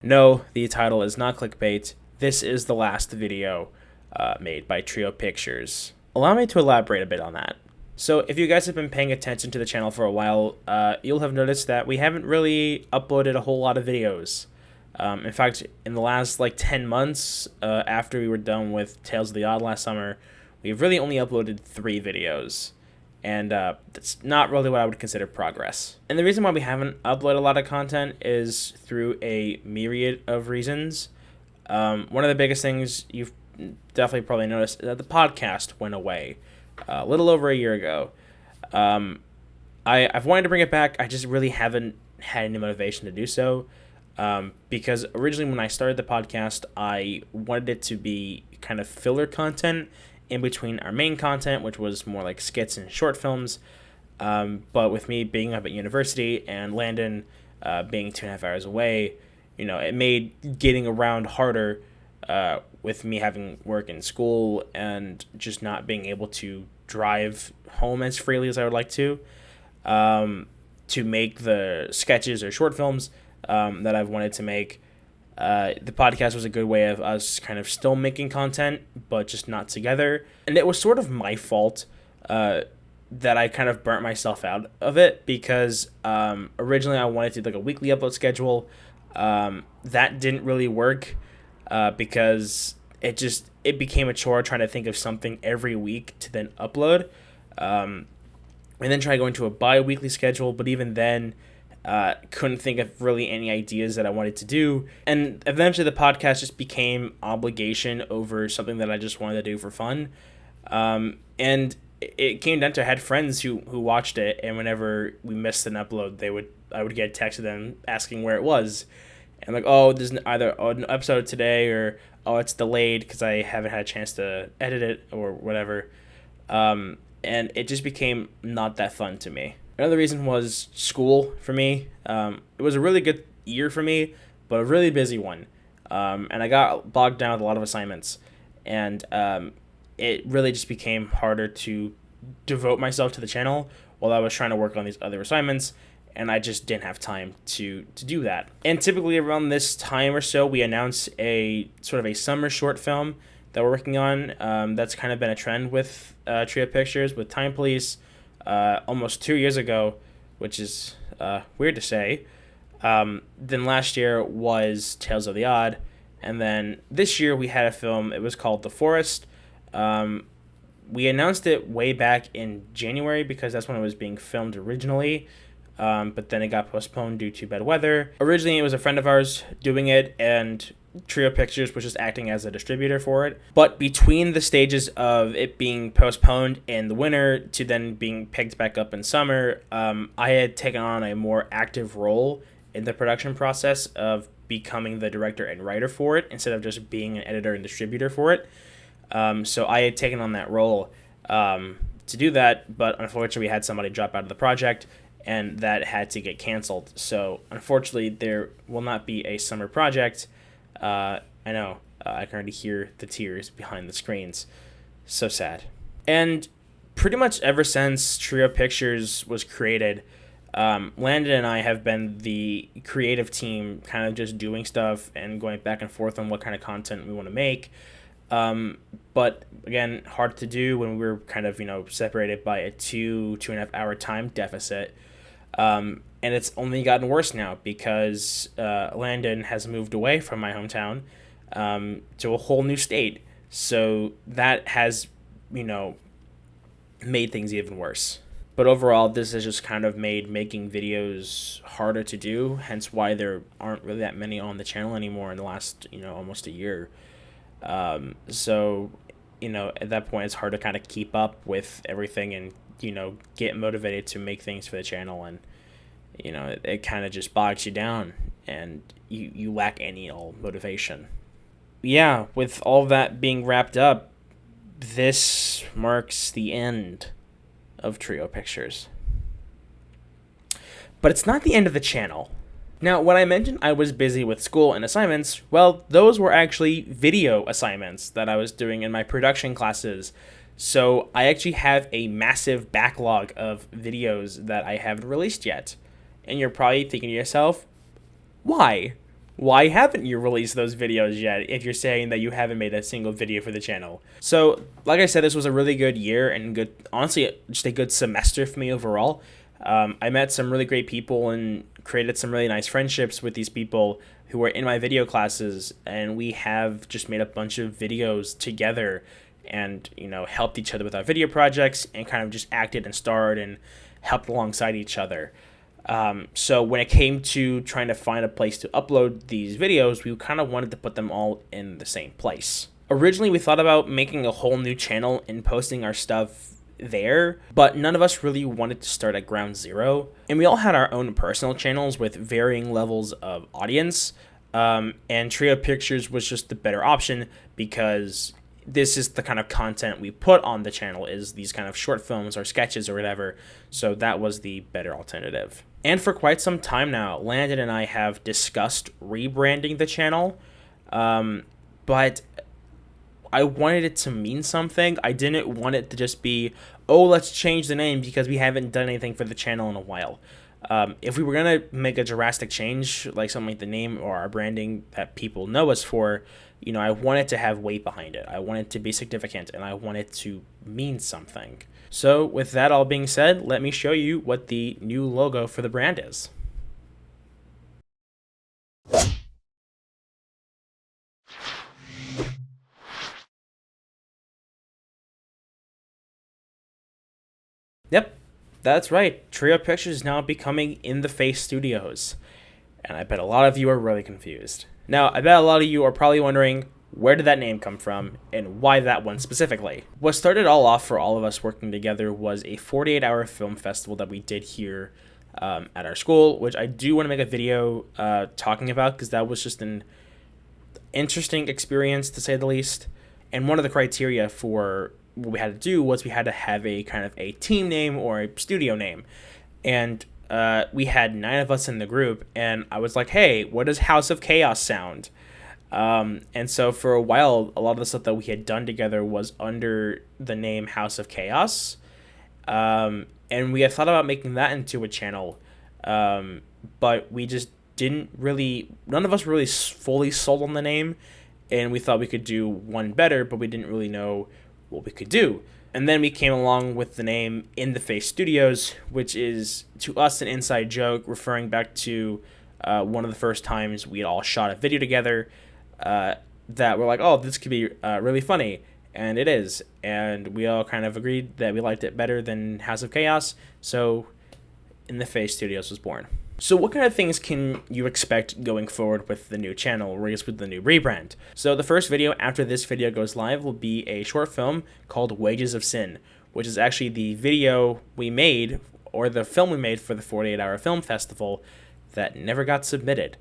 No, the title is not clickbait. This is the last video made by Trio Pictures. Allow me to elaborate a bit on that. So if you guys have been paying attention to the channel for a while, you'll have noticed that we haven't really uploaded a whole lot of videos. In fact, in the last 10 months, after we were done with Tales of the Odd last summer, we've really only uploaded 3 videos. And that's not really what I would consider progress. And the reason why we haven't uploaded a lot of content is through a myriad of reasons. One of the biggest things you've definitely probably noticed is that the podcast went away a little over a year ago. I've wanted to bring it back. I just really haven't had any motivation to do so. Because originally when I started the podcast, I wanted it to be kind of filler content in between our main content, which was more like skits and short films. But with me being up at university and Landon being 2.5 hours away, it made getting around harder with me having work in school and just not being able to drive home as freely as I would like to make the sketches or short films that I've wanted to make. The podcast was a good way of us kind of still making content, but just not together. And it was sort of my fault that I kind of burnt myself out of it because originally I wanted to do a weekly upload schedule. That didn't really work because it became a chore trying to think of something every week to then upload. And then try going to a bi-weekly schedule, but even then, couldn't think of really any ideas that I wanted to do. And eventually the podcast just became obligation over something that I just wanted to do for fun. And it came down to I had friends who watched it, and whenever we missed an upload, I would get a text to them asking where it was. And oh, there's either an episode today or, oh, it's delayed because I haven't had a chance to edit it or whatever. And it just became not that fun to me. Another reason was school for me. It was a really good year for me, but a really busy one. And I got bogged down with a lot of assignments. And it really just became harder to devote myself to the channel while I was trying to work on these other assignments. And I just didn't have time to do that. And typically around this time or so, we announce a sort of a summer short film that we're working on. That's kind of been a trend with Trio Pictures, with Time Police. Almost 2 years ago, which is weird to say. Then last year was Tales of the Odd, and then this year we had a film. It was called The Forest. We announced it way back in January because that's when it was being filmed originally, but then it got postponed due to bad weather. Originally, it was a friend of ours doing it, and Trio Pictures was just acting as a distributor for it. But between the stages of it being postponed in the winter to then being picked back up in summer, I had taken on a more active role in the production process of becoming the director and writer for it instead of just being an editor and distributor for it. So I had taken on that role to do that, but unfortunately we had somebody drop out of the project and that had to get canceled. So unfortunately there will not be a summer project. I know, I can already hear the tears behind the screens. So sad. And pretty much ever since Trio Pictures was created, Landon and I have been the creative team, kind of just doing stuff and going back and forth on what kind of content we want to make. But again, hard to do when we were kind of, separated by a 2.5 hour time deficit. And it's only gotten worse now because Landon has moved away from my hometown to a whole new state. So that has, made things even worse. But overall, this has just kind of made making videos harder to do, hence why there aren't really that many on the channel anymore in the last, almost a year. So, at that point, it's hard to kind of keep up with everything and, get motivated to make things for the channel. And it kind of just bogs you down and you lack any all motivation. Yeah, with all that being wrapped up, this marks the end of Trio Pictures. But it's not the end of the channel. Now, when I mentioned I was busy with school and assignments, well, those were actually video assignments that I was doing in my production classes. So I actually have a massive backlog of videos that I haven't released yet. And you're probably thinking to yourself, why? Why haven't you released those videos yet if you're saying that you haven't made a single video for the channel? So, like I said, this was a really good year and good, honestly, just a good semester for me overall. I met some really great people and created some really nice friendships with these people who were in my video classes, and we have just made a bunch of videos together and, helped each other with our video projects and kind of just acted and starred and helped alongside each other. So when it came to trying to find a place to upload these videos, we kind of wanted to put them all in the same place. Originally, we thought about making a whole new channel and posting our stuff there, but none of us really wanted to start at ground zero, and we all had our own personal channels with varying levels of audience, and Trio Pictures was just the better option because this is the kind of content we put on the channel, is these kind of short films or sketches or whatever, so that was the better alternative. And for quite some time now, Landon and I have discussed rebranding the channel, but I wanted it to mean something. I didn't want it to just be, oh, let's change the name because we haven't done anything for the channel in a while. If we were going to make a drastic change, like something like the name or our branding that people know us for, I wanted to have weight behind it. I wanted to be significant, and I wanted to mean something. So with that all being said, let me show you what the new logo for the brand is. Yep, that's right. Trio Pictures is now becoming In the Face Studios. And I bet a lot of you are really confused. Now, I bet a lot of you are probably wondering, where did that name come from, and why that one specifically? What started all off for all of us working together was a 48-hour film festival that we did here at our school, which I do want to make a video talking about because that was just an interesting experience, to say the least. And one of the criteria for what we had to do was we had to have a kind of a team name or a studio name. And we had 9 of us in the group, and I was like, hey, what does House of Chaos sound? And so for a while, a lot of the stuff that we had done together was under the name House of Chaos. And we had thought about making that into a channel, but we just didn't really, none of us really fully sold on the name, and we thought we could do one better, but we didn't really know what we could do. And then we came along with the name In the Face Studios, which is, to us, an inside joke referring back to one of the first times we had all shot a video together that we're like, oh, this could be really funny. And it is. And we all kind of agreed that we liked it better than House of Chaos. So In the Face Studios was born. So what kind of things can you expect going forward with the new channel, or I guess with the new rebrand? So the first video after this video goes live will be a short film called Wages of Sin, which is actually the video we made, or the film we made for the 48-hour film festival that never got submitted.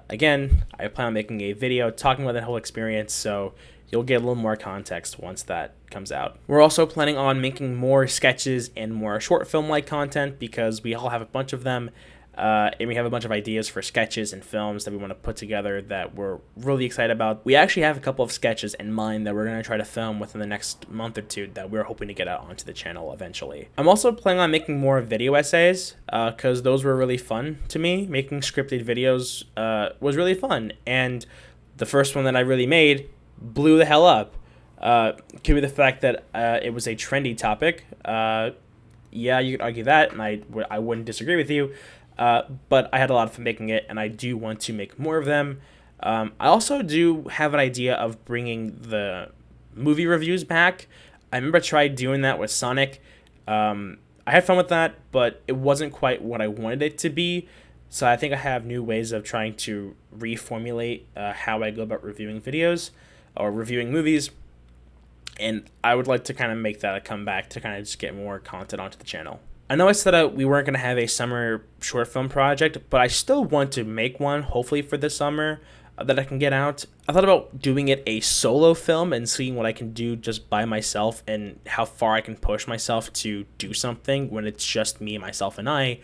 Again, I plan on making a video talking about that whole experience, so you'll get a little more context once that comes out. We're also planning on making more sketches and more short film-like content because we all have a bunch of them. And we have a bunch of ideas for sketches and films that we want to put together that we're really excited about. We actually have a couple of sketches in mind that we're going to try to film within the next month or two that we're hoping to get out onto the channel eventually. I'm also planning on making more video essays because those were really fun to me. Making scripted videos was really fun. And the first one that I really made blew the hell up. Could be the fact that it was a trendy topic. Yeah, you could argue that, and I wouldn't disagree with you. But I had a lot of fun making it, and I do want to make more of them. I also do have an idea of bringing the movie reviews back. I remember I tried doing that with Sonic. I had fun with that, but it wasn't quite what I wanted it to be. So I think I have new ways of trying to reformulate how I go about reviewing videos or reviewing movies. And I would like to kind of make that a comeback to kind of just get more content onto the channel. I know I said we weren't going to have a summer short film project, but I still want to make one, hopefully for this summer, that I can get out. I thought about doing it a solo film and seeing what I can do just by myself and how far I can push myself to do something when it's just me, myself, and I.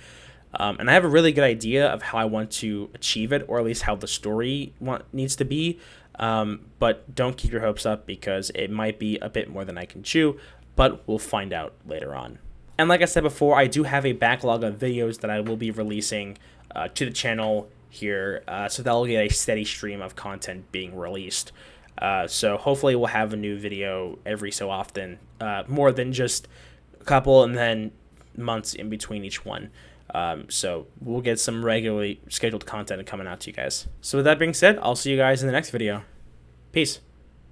And I have a really good idea of how I want to achieve it, or at least how the story needs to be. But don't keep your hopes up because it might be a bit more than I can chew, but we'll find out later on. And like I said before, I do have a backlog of videos that I will be releasing to the channel here, so that'll get a steady stream of content being released. So hopefully we'll have a new video every so often, more than just a couple and then months in between each one. So we'll get some regularly scheduled content coming out to you guys. So with that being said, I'll see you guys in the next video. Peace.